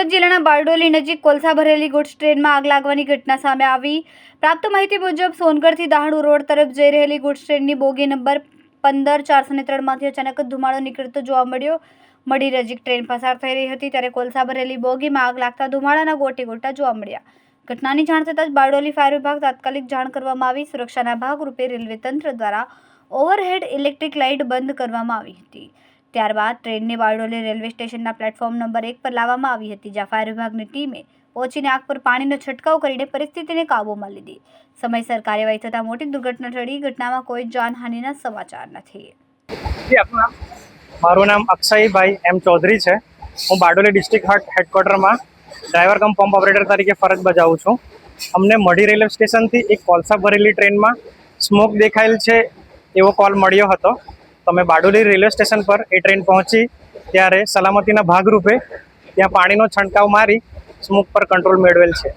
સુરત જિલ્લાના બારડોલી નજીક કોલસા ભરેલી ગુડ્સ ટ્રેનમાં આગ લાગવાની ઘટના સામે આવી। પ્રાપ્ત માહિતી મુજબ સોનગઢથી દાહડુ રોડ તરફ જઈ રહેલી ગુડ્સ ટ્રેનની બોગી નંબર 15403માંથી અચાનક ધુમાડો નીકળતો જોવા મળી નજીક ટ્રેન પસાર થઈ રહી હતી ત્યારે કોલસા ભરેલી બોગીમાં આગ લાગતા ધુમાડાના ગોટા જોવા મળ્યા। ઘટનાની જાણ થતાં જ બારડોલી ફાયર વિભાગ તાત્કાલિક જાણ કરવામાં આવી। સુરક્ષાના ભાગરૂપે રેલવે તંત્ર દ્વારા ઓવરહેડ ઇલેક્ટ્રિક લાઇટ બંધ કરવામાં આવી હતી। ત્યારબાદ ટ્રેનને બારડોલી રેલવે સ્ટેશનના પ્લેટફોર્મ નંબર 1 પર લાવવામાં આવી હતી, જ્યાં ફાયર વિભાગની ટીમે પહોંચીને આગ પર પાણીનો છંટકાવ કરીને પરિસ્થિતિને કાબૂમાં લીધી। સમયસર કાર્યવાહી થતાં મોટી દુર્ઘટના ટળી। ઘટનામાં કોઈ જાનહાનિના સમાચાર નથી। મારું નામ અક્ષયભાઈ એમ ચૌધરી છે। હું બારડોલી ડિસ્ટ્રિક્ટ હેડક્વાર્ટરમાં ડ્રાઈવર કમ પંપ ઓપરેટર તરીકે ફરજ બજાવું છું। અમને મઢી રેલવે સ્ટેશનથી એક કોલસા ભરેલી ટ્રેનમાં સ્મોક દેખાયેલ છે એવો કોલ મળ્યો હતો। તો અમે બારડોલી રેલવે સ્ટેશન પર એ ટ્રેન પહોંચી ત્યારે સલામતીના ભાગરૂપે ત્યાં પાણીનો છંટકાવ મારી સ્મોક પર કંટ્રોલ મેળવેલ છે।